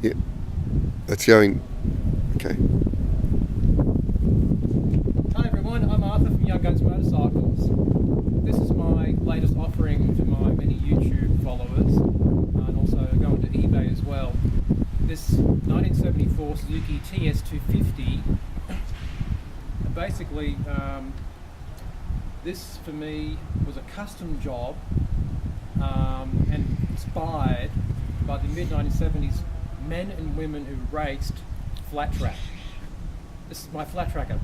Yeah, that's going. Okay. Hi everyone, I'm Arthur from Young Guns Motorcycles. This is my latest offering to my many YouTube followers, and also going to eBay as well. This 1974 Suzuki TS 250. Basically, this for me was a custom job and inspired by the mid-1970s men and women who raced flat track. This is my flat tracker.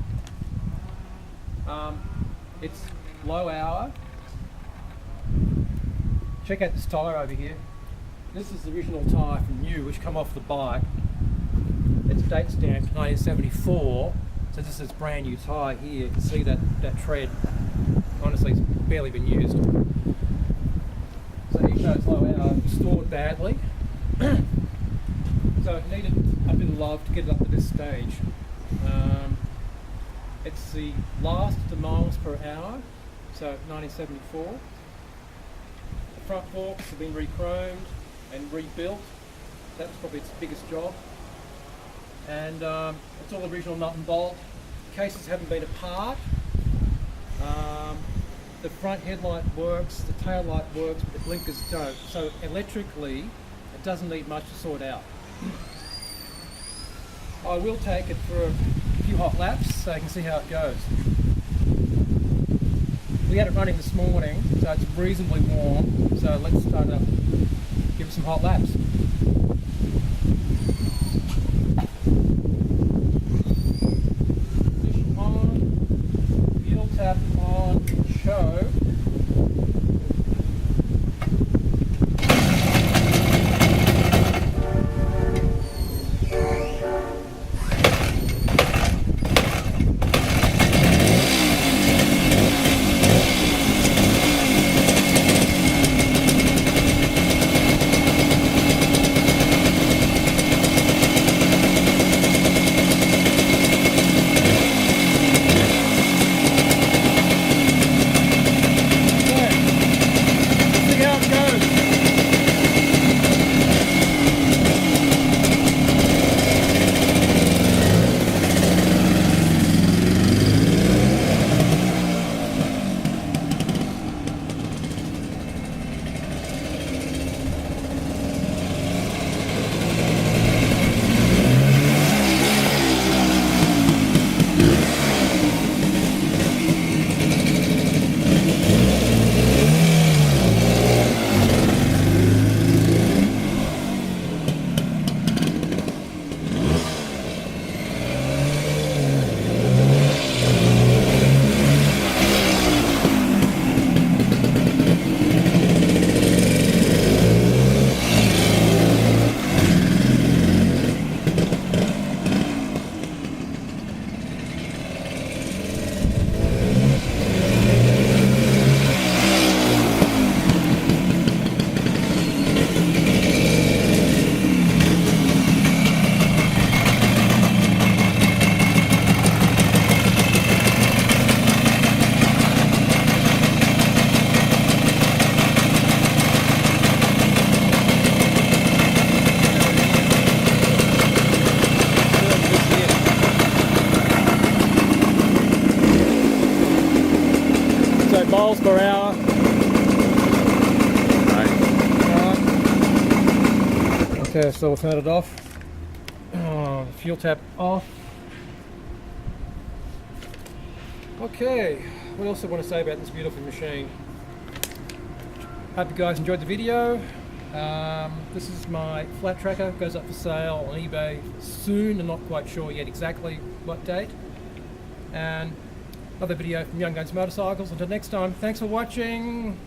It's low hour. Check out this tyre over here. This is the original tyre from new, which come off the bike. It's date stamped 1974, so this is brand new tyre here. You can see that tread, honestly, it's barely been used. So here shows low hour, stored badly. So it needed a bit of love to get it up to this stage. It's the last of the miles per hour, so 1974. The front forks have been re-chromed and rebuilt. That was probably its biggest job. And it's all original nut and bolt. Cases haven't been apart. The front headlight works, the tail light works, but the blinkers don't. So electrically, it doesn't need much to sort out. I will take it for a few hot laps so you can see how it goes. We had it running this morning, so it's reasonably warm. So let's start up, give it some hot laps. Ignition on, fuel tap on, show. Miles per hour. Okay, so we'll turn it off. Fuel tap off. Okay, what else do I want to say about this beautiful machine? Hope you guys enjoyed the video. This is my flat tracker, goes up for sale on eBay soon. I'm not quite sure yet exactly what date. And another video from Young Guns Motorcycles. Until next time, thanks for watching.